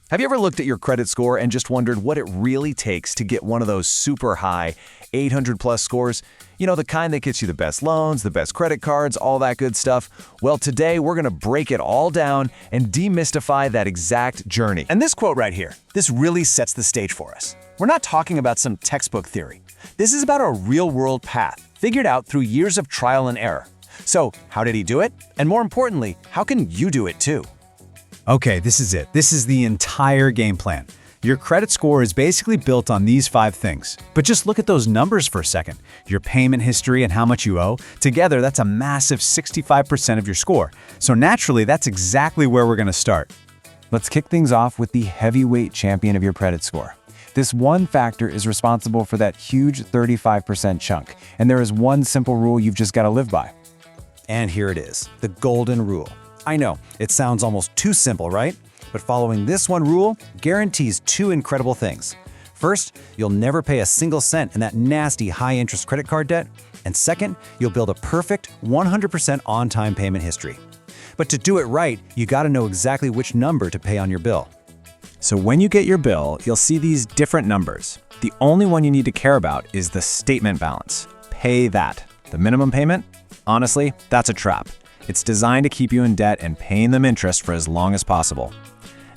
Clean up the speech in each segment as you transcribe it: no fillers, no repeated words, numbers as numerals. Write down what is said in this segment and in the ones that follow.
Have you ever looked at your credit score and just wondered what it really takes to get one of those super high 800 plus scores? You know, the kind that gets you the best loans, the best credit cards, all that good stuff. Well, today we're going to break it all down and demystify that exact journey. And this quote right here, this really sets the stage for us. We're not talking about some textbook theory. This is about a real-world path, figured out through years of trial and error. So, how did he do it? And more importantly, how can you do it too? Okay, this is it. This is the entire game plan. Your credit score is basically built on these 5 things. But just look at those numbers for a second. Your payment history and how much you owe. Together, that's a massive 65% of your score. So naturally, that's exactly where we're going to start. Let's kick things off with the heavyweight champion of your credit score. This one factor is responsible for that huge 35% chunk, and there is one simple rule you've just got to live by. And here it is, the golden rule. I know, it sounds almost too simple, right? But following this one rule guarantees 2 incredible things. First, you'll never pay a single cent in that nasty high-interest credit card debt. And second, you'll build a perfect 100% on-time payment history. But to do it right, you gotta know exactly which number to pay on your bill. So when you get your bill, you'll see these different numbers. The only one you need to care about is the statement balance. Pay that. The minimum payment? Honestly, that's a trap. It's designed to keep you in debt and paying them interest for as long as possible.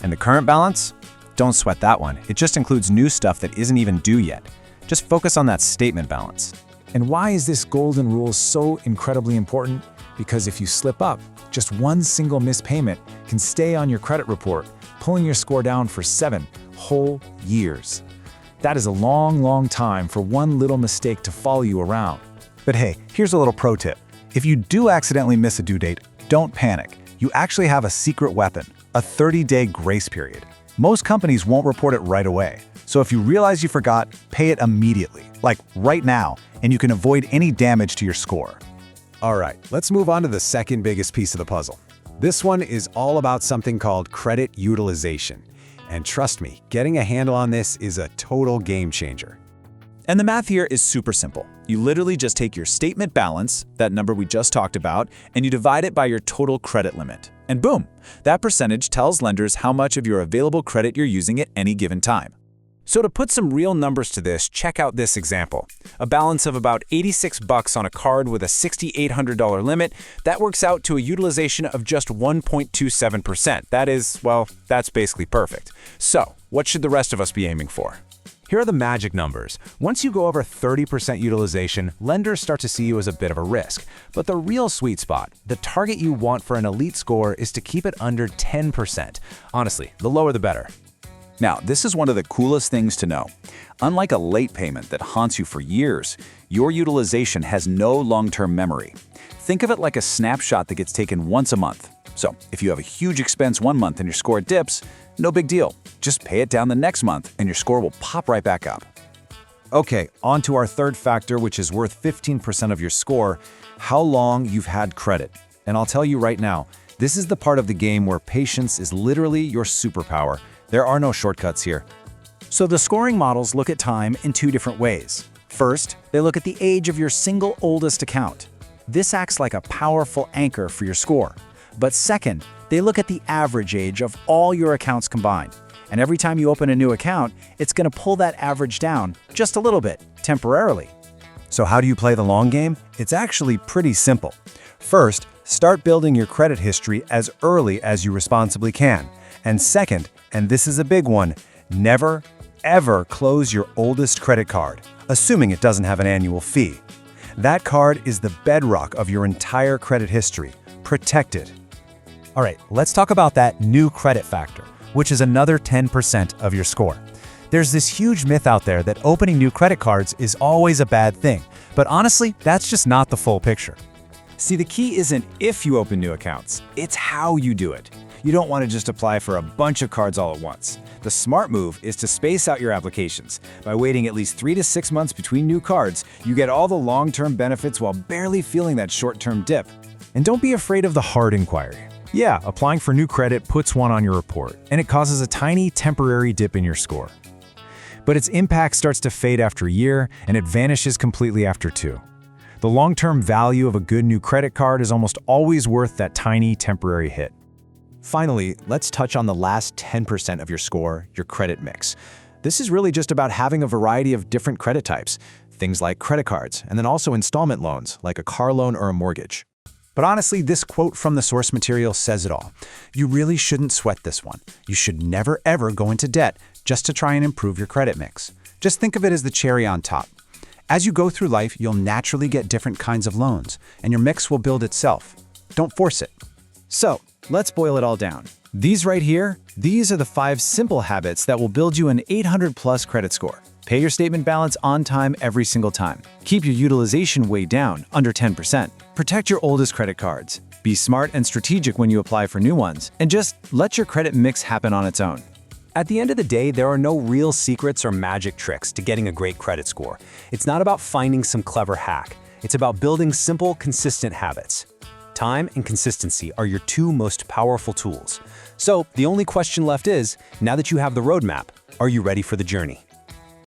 And the current balance? Don't sweat that one. It just includes new stuff that isn't even due yet. Just focus on that statement balance. And why is this golden rule so incredibly important? Because if you slip up, just one single missed payment can stay on your credit report, pulling your score down for 7 whole years. That is a long time for one little mistake to follow you around. But hey, here's a little pro tip. If you do accidentally miss a due date, don't panic. You actually have a secret weapon, a 30-day grace period. Most companies won't report it right away. So if you realize you forgot, pay it immediately, like right now, and you can avoid any damage to your score. All right, let's move on to the second biggest piece of the puzzle. This one is all about something called credit utilization. And trust me, getting a handle on this is a total game changer. And the math here is super simple. You literally just take your statement balance, that number we just talked about, and you divide it by your total credit limit. And boom, that percentage tells lenders how much of your available credit you're using at any given time. So to put some real numbers to this, check out this example. A balance of about $86 on a card with a $6,800 limit, that works out to a utilization of just 1.27%. That is, well, that's basically perfect. So, what should the rest of us be aiming for? Here are the magic numbers. Once you go over 30% utilization, lenders start to see you as a bit of a risk. But the real sweet spot, the target you want for an elite score, is to keep it under 10%. Honestly, the lower the better. Now, this is one of the coolest things to know. Unlike a late payment that haunts you for years, your utilization has no long-term memory. Think of it like a snapshot that gets taken once a month. So, if you have a huge expense one month and your score dips, no big deal. Just pay it down the next month and your score will pop right back up. Okay, on to our third factor, which is worth 15% of your score, how long you've had credit. And I'll tell you right now, this is the part of the game where patience is literally your superpower. There are no shortcuts here. So the scoring models look at time in 2 different ways. First, they look at the age of your single oldest account. This acts like a powerful anchor for your score. But second, they look at the average age of all your accounts combined. And every time you open a new account, it's going to pull that average down just a little bit, temporarily. So how do you play the long game? It's actually pretty simple. First, start building your credit history as early as you responsibly can. And second, and this is a big one, never, ever close your oldest credit card, assuming it doesn't have an annual fee. That card is the bedrock of your entire credit history. Protect it. All right, let's talk about that new credit factor, which is another 10% of your score. There's this huge myth out there that opening new credit cards is always a bad thing, but honestly, that's just not the full picture. See, the key isn't if you open new accounts, it's how you do it. You don't want to just apply for a bunch of cards all at once. The smart move is to space out your applications. By waiting at least 3 to 6 months between new cards, you get all the long-term benefits while barely feeling that short-term dip. And don't be afraid of the hard inquiry. Yeah, applying for new credit puts one on your report, and it causes a tiny temporary dip in your score. But its impact starts to fade after a year, and it vanishes completely after 2. The long-term value of a good new credit card is almost always worth that tiny temporary hit. Finally, let's touch on the last 10% of your score, your credit mix. This is really just about having a variety of different credit types, things like credit cards, and then also installment loans, like a car loan or a mortgage. But honestly, this quote from the source material says it all. You really shouldn't sweat this one. You should never ever go into debt just to try and improve your credit mix. Just think of it as the cherry on top. As you go through life, you'll naturally get different kinds of loans, and your mix will build itself. Don't force it. So, let's boil it all down. These right here, these are the 5 simple habits that will build you an 800+ credit score. Pay your statement balance on time every single time. Keep your utilization way down, under 10%. Protect your oldest credit cards. Be smart and strategic when you apply for new ones. And just let your credit mix happen on its own. At the end of the day, there are no real secrets or magic tricks to getting a great credit score. It's not about finding some clever hack. It's about building simple, consistent habits. Time and consistency are your 2 most powerful tools. So the only question left is, now that you have the roadmap, are you ready for the journey?